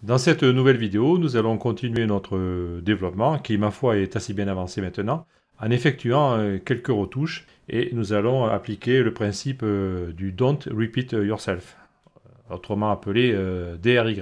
Dans cette nouvelle vidéo, nous allons continuer notre développement, qui ma foi est assez bien avancé maintenant, en effectuant quelques retouches, et nous allons appliquer le principe du Don't Repeat Yourself, autrement appelé DRY.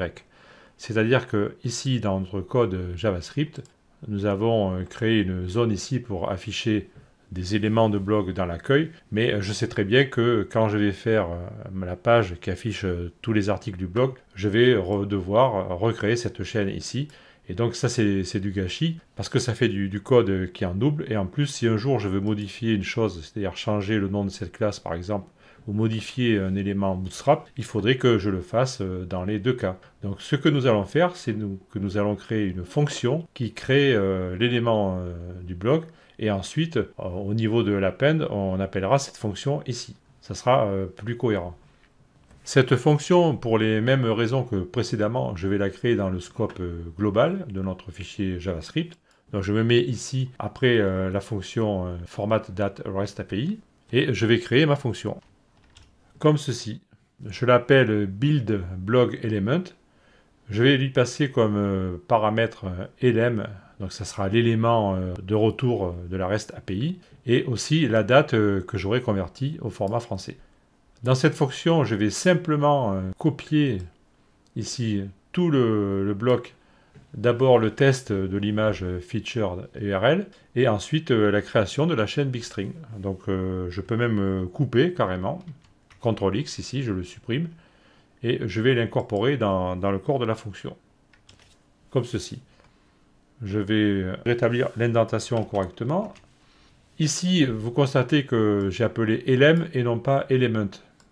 C'est-à-dire que ici, dans notre code JavaScript, nous avons créé une zone ici pour afficher des éléments de blog dans l'accueil, mais je sais très bien que quand je vais faire la page qui affiche tous les articles du blog, je vais devoir recréer cette chaîne ici. Et donc ça c'est du gâchis, parce que ça fait du code qui est en double, et en plus si un jour je veux modifier une chose, c'est-à-dire changer le nom de cette classe par exemple, ou modifier un élément Bootstrap, il faudrait que je le fasse dans les deux cas. Donc ce que nous allons faire, c'est que nous allons créer une fonction qui crée l'élément du blog, et ensuite, au niveau de l'append, on appellera cette fonction ici. Ça sera plus cohérent. Cette fonction, pour les mêmes raisons que précédemment, je vais la créer dans le scope global de notre fichier JavaScript. Donc je me mets ici après la fonction format.REST-API et je vais créer ma fonction. Comme ceci. Je l'appelle build_blog_element. Je vais lui passer comme paramètre elem, donc ça sera l'élément de retour de la REST API, et aussi la date que j'aurai convertie au format français. Dans cette fonction, je vais simplement copier ici tout le bloc, d'abord le test de l'image featured URL, et ensuite la création de la chaîne BigString. Donc je peux même couper carrément, CTRL X ici, je le supprime, et je vais l'incorporer dans le corps de la fonction, comme ceci. Je vais rétablir l'indentation correctement. Ici, vous constatez que j'ai appelé elem et non pas element.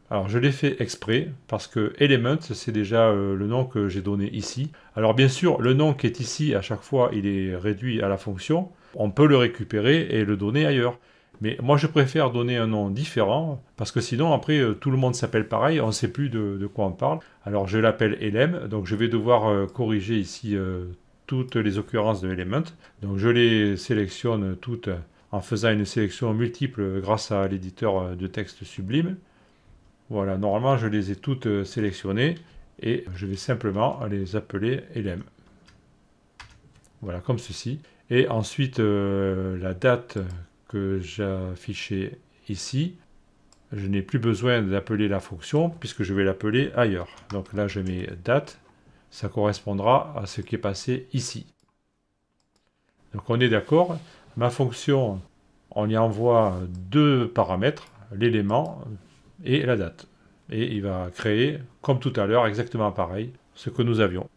Alors, je l'ai fait exprès, parce que element, c'est déjà le nom que j'ai donné ici. Alors, bien sûr, le nom qui est ici, à chaque fois, il est réduit à la fonction. On peut le récupérer et le donner ailleurs. Mais moi, je préfère donner un nom différent, parce que sinon, après, tout le monde s'appelle pareil, on ne sait plus de quoi on parle. Alors, je l'appelle elem, donc je vais devoir corriger ici toutes les occurrences de element. Donc, je les sélectionne toutes en faisant une sélection multiple grâce à l'éditeur de texte Sublime. Voilà, normalement, je les ai toutes sélectionnées, et je vais simplement les appeler elem. Voilà, comme ceci. Et ensuite, la date que j'ai affichée ici, je n'ai plus besoin d'appeler la fonction puisque je vais l'appeler ailleurs. Donc là, je mets date, ça correspondra à ce qui est passé ici. Donc on est d'accord, ma fonction, on y envoie deux paramètres, l'élément et la date. Et il va créer, comme tout à l'heure, exactement pareil, ce que nous avions.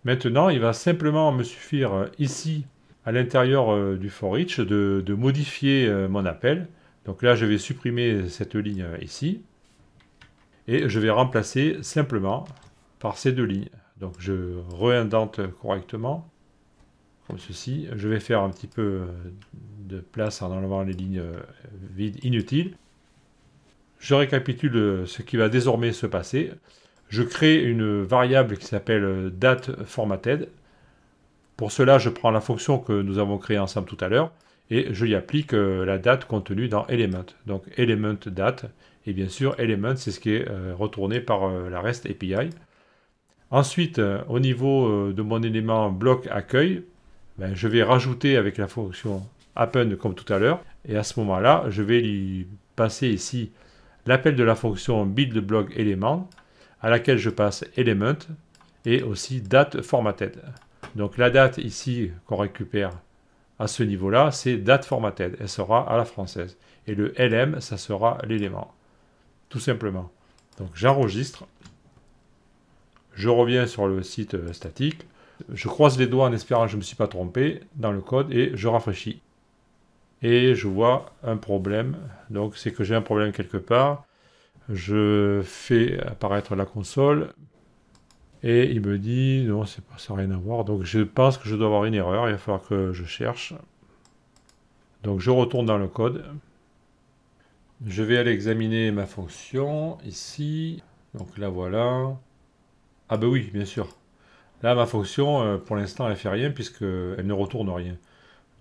Maintenant, il va simplement me suffire ici, à l'intérieur du for each, de modifier mon appel. Donc là, je vais supprimer cette ligne ici. Et je vais remplacer simplement par ces deux lignes. Donc je réindente correctement, comme ceci. Je vais faire un petit peu de place en enlevant les lignes vides inutiles. Je récapitule ce qui va désormais se passer. Je crée une variable qui s'appelle dateFormatted. Pour cela, je prends la fonction que nous avons créée ensemble tout à l'heure et je y applique la date contenue dans element. Donc element date, et bien sûr element c'est ce qui est retourné par la REST API. Ensuite, au niveau de mon élément bloc accueil, je vais rajouter avec la fonction append comme tout à l'heure, et à ce moment-là, je vais lui passer ici l'appel de la fonction buildBlogElement, à laquelle je passe element et aussi dateFormatted. Donc la date ici qu'on récupère à ce niveau-là, c'est dateFormatted. Elle sera à la française. Et le lm, ça sera l'élément. Tout simplement. Donc j'enregistre. Je reviens sur le site statique. Je croise les doigts en espérant que je ne me suis pas trompé dans le code et je rafraîchis. Et je vois un problème. Donc c'est que j'ai un problème quelque part. Je fais apparaître la console. Et il me dit, non, ça n'a rien à voir. Donc je pense que je dois avoir une erreur. Il va falloir que je cherche. Donc je retourne dans le code. Je vais aller examiner ma fonction ici. Donc là voilà. Ah ben oui, bien sûr. Là ma fonction, pour l'instant, elle ne fait rien puisqu'elle ne retourne rien.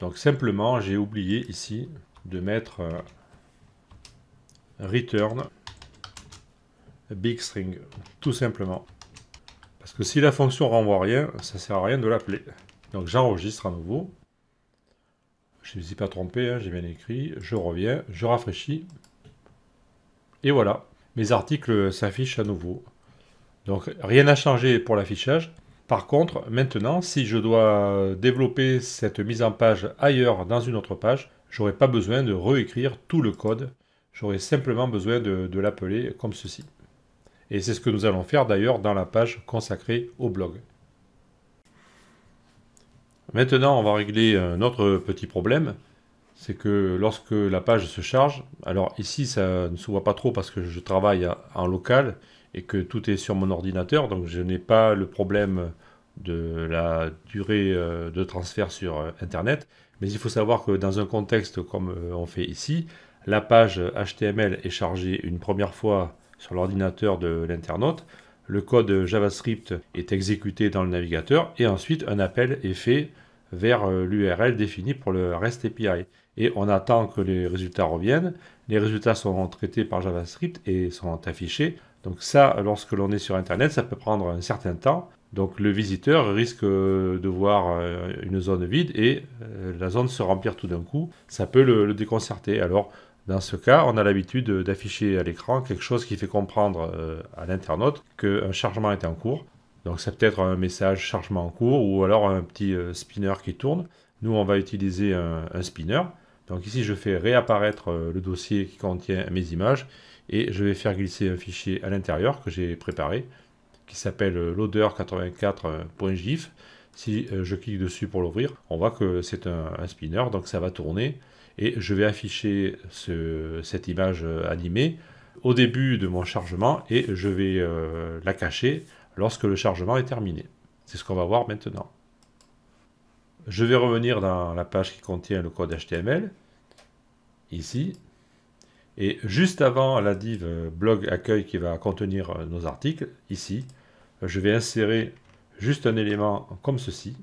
Donc simplement, j'ai oublié ici de mettre return big string. Tout simplement. Parce que si la fonction renvoie rien, ça ne sert à rien de l'appeler. Donc j'enregistre à nouveau. Je ne me suis pas trompé, hein, j'ai bien écrit. Je reviens, je rafraîchis. Et voilà, mes articles s'affichent à nouveau. Donc rien n'a changé pour l'affichage. Par contre, maintenant, si je dois développer cette mise en page ailleurs dans une autre page, j'aurai pas besoin de réécrire tout le code. J'aurai simplement besoin de l'appeler comme ceci. Et c'est ce que nous allons faire d'ailleurs dans la page consacrée au blog. Maintenant, on va régler un autre petit problème. C'est que lorsque la page se charge, alors ici ça ne se voit pas trop parce que je travaille en local et que tout est sur mon ordinateur, donc je n'ai pas le problème de la durée de transfert sur Internet. Mais il faut savoir que dans un contexte comme on fait ici, la page HTML est chargée une première fois sur l'ordinateur de l'internaute, le code JavaScript est exécuté dans le navigateur et ensuite un appel est fait vers l'URL définie pour le REST API. Et on attend que les résultats reviennent. Les résultats sont traités par JavaScript et sont affichés. Donc ça, lorsque l'on est sur Internet, ça peut prendre un certain temps. Donc le visiteur risque de voir une zone vide et la zone se remplir tout d'un coup. Ça peut le déconcerter. Alors dans ce cas, on a l'habitude d'afficher à l'écran quelque chose qui fait comprendre à l'internaute qu'un chargement est en cours. Donc c'est peut-être un message chargement en cours ou alors un petit spinner qui tourne. Nous, on va utiliser un spinner. Donc ici, je fais réapparaître le dossier qui contient mes images et je vais faire glisser un fichier à l'intérieur que j'ai préparé qui s'appelle loader84.gif. Si je clique dessus pour l'ouvrir, on voit que c'est un spinner, donc ça va tourner et je vais afficher cette image animée au début de mon chargement et je vais la cacher lorsque le chargement est terminé. C'est ce qu'on va voir maintenant. Je vais revenir dans la page qui contient le code HTML, ici, et juste avant la div blog accueil qui va contenir nos articles, ici, je vais insérer juste un élément comme ceci,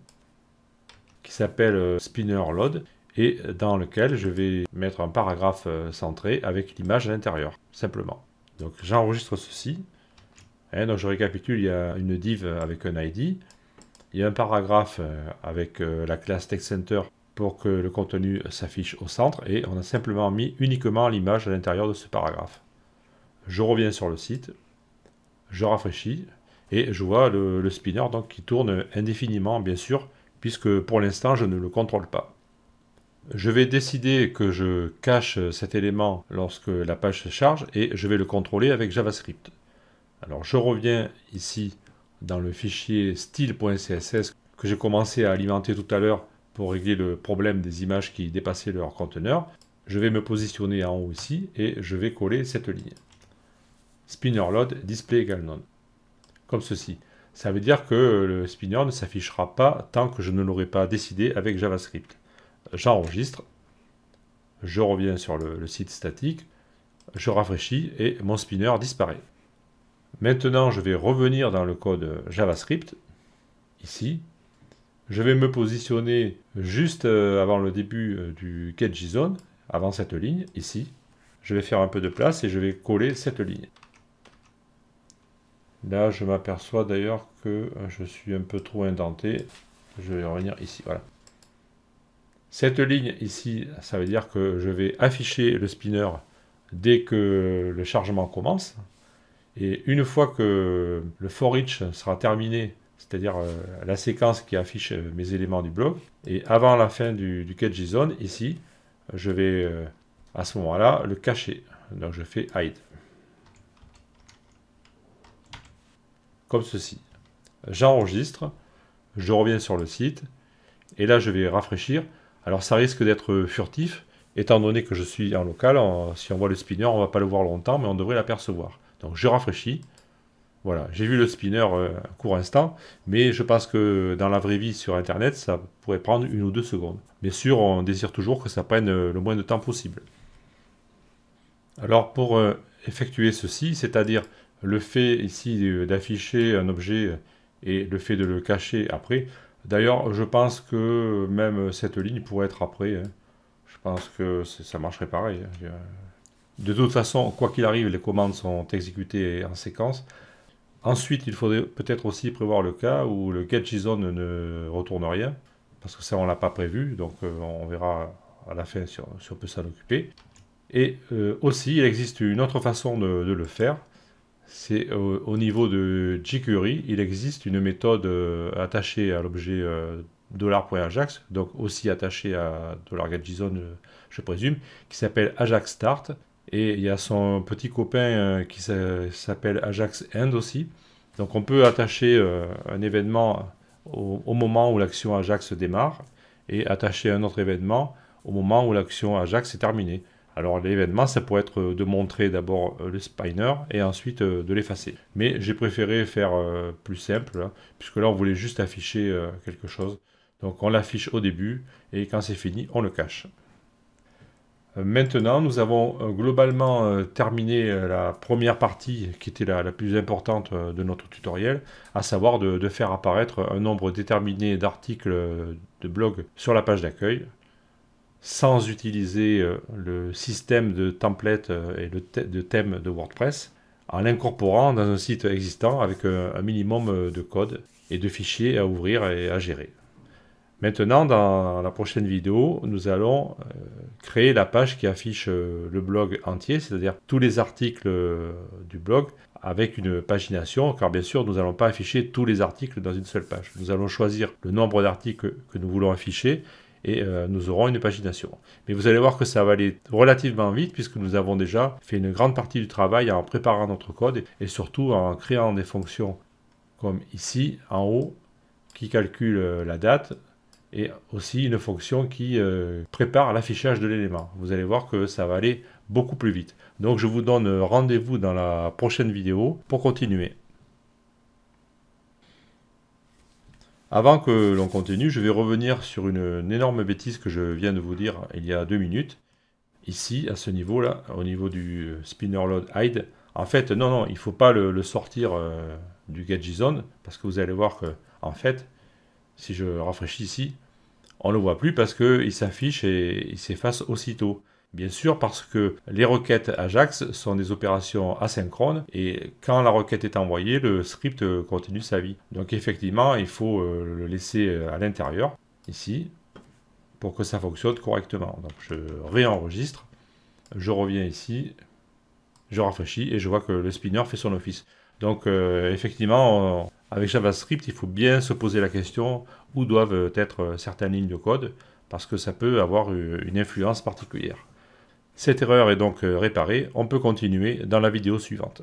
qui s'appelle spinner load, et dans lequel je vais mettre un paragraphe centré avec l'image à l'intérieur, simplement. Donc j'enregistre ceci, et donc je récapitule, il y a une div avec un ID, il y a un paragraphe avec la classe TextCenter pour que le contenu s'affiche au centre et on a simplement mis uniquement l'image à l'intérieur de ce paragraphe. Je reviens sur le site, je rafraîchis et je vois le spinner donc, qui tourne indéfiniment bien sûr puisque pour l'instant je ne le contrôle pas. Je vais décider que je cache cet élément lorsque la page se charge et je vais le contrôler avec JavaScript. Alors je reviens ici dans le fichier style.css que j'ai commencé à alimenter tout à l'heure pour régler le problème des images qui dépassaient leur conteneur. Je vais me positionner en haut ici et je vais coller cette ligne. Spinner load display égale none. Comme ceci. Ça veut dire que le spinner ne s'affichera pas tant que je ne l'aurai pas décidé avec JavaScript. J'enregistre, je reviens sur le site statique, je rafraîchis et mon spinner disparaît. Maintenant, je vais revenir dans le code JavaScript, ici. Je vais me positionner juste avant le début du getJSON, avant cette ligne, ici. Je vais faire un peu de place et je vais coller cette ligne. Là, je m'aperçois d'ailleurs que je suis un peu trop indenté. Je vais revenir ici, voilà. Cette ligne ici, ça veut dire que je vais afficher le spinner dès que le chargement commence. Et une fois que le for each sera terminé, c'est-à-dire la séquence qui affiche mes éléments du blog, et avant la fin du getJSON, ici, je vais à ce moment-là le cacher. Donc je fais hide. Comme ceci. J'enregistre, je reviens sur le site, et là je vais rafraîchir. Alors ça risque d'être furtif, étant donné que je suis en local, si on voit le spinner, on ne va pas le voir longtemps, mais on devrait l'apercevoir. Donc je rafraîchis. Voilà, j'ai vu le spinner un court instant, mais je pense que dans la vraie vie sur Internet, ça pourrait prendre 1 ou 2 secondes. Bien sûr, on désire toujours que ça prenne le moins de temps possible. Alors pour effectuer ceci, c'est-à-dire le fait ici d'afficher un objet et le fait de le cacher après, d'ailleurs je pense que même cette ligne pourrait être après, hein. Je pense que ça marcherait pareil, hein. De toute façon, quoi qu'il arrive, les commandes sont exécutées en séquence. Ensuite, il faudrait peut-être aussi prévoir le cas où le getJSON ne retourne rien, parce que ça, on ne l'a pas prévu, donc on verra à la fin si on peut s'en occuper. Et aussi, il existe une autre façon de le faire, c'est au niveau de jQuery, il existe une méthode attachée à l'objet $.ajax, donc aussi attachée à $getJSON, je présume, qui s'appelle Ajax Start. Et il y a son petit copain qui s'appelle Ajax End aussi. Donc on peut attacher un événement au moment où l'action Ajax démarre et attacher un autre événement au moment où l'action Ajax est terminée. Alors l'événement, ça pourrait être de montrer d'abord le spinner et ensuite de l'effacer. Mais j'ai préféré faire plus simple, hein, puisque là on voulait juste afficher quelque chose. Donc on l'affiche au début et quand c'est fini, on le cache. Maintenant, nous avons globalement terminé la première partie qui était la plus importante de notre tutoriel, à savoir de faire apparaître un nombre déterminé d'articles de blog sur la page d'accueil, sans utiliser le système de template et de thème de WordPress, en l'incorporant dans un site existant avec un minimum de code et de fichiers à ouvrir et à gérer. Maintenant, dans la prochaine vidéo, nous allons créer la page qui affiche le blog entier, c'est-à-dire tous les articles du blog avec une pagination, car bien sûr, nous n'allons pas afficher tous les articles dans une seule page. Nous allons choisir le nombre d'articles que nous voulons afficher et nous aurons une pagination. Mais vous allez voir que ça va aller relativement vite puisque nous avons déjà fait une grande partie du travail en préparant notre code et surtout en créant des fonctions comme ici, en haut, qui calculent la date, et aussi une fonction qui prépare l'affichage de l'élément. Vous allez voir que ça va aller beaucoup plus vite. Donc je vous donne rendez-vous dans la prochaine vidéo pour continuer. Avant que l'on continue, je vais revenir sur une énorme bêtise que je viens de vous dire il y a 2 minutes. Ici, à ce niveau-là, au niveau du spinner load hide. En fait, non, il ne faut pas le sortir du getJSON, parce que vous allez voir que, en fait, si je rafraîchis ici, on ne le voit plus parce qu'il s'affiche et il s'efface aussitôt. Bien sûr, parce que les requêtes Ajax sont des opérations asynchrones et quand la requête est envoyée, le script continue sa vie. Donc effectivement, il faut le laisser à l'intérieur, ici, pour que ça fonctionne correctement. Donc je réenregistre, je reviens ici, je rafraîchis et je vois que le spinner fait son office. Donc effectivement, avec JavaScript, il faut bien se poser la question où doivent être certaines lignes de code, parce que ça peut avoir une influence particulière. Cette erreur est donc réparée, on peut continuer dans la vidéo suivante.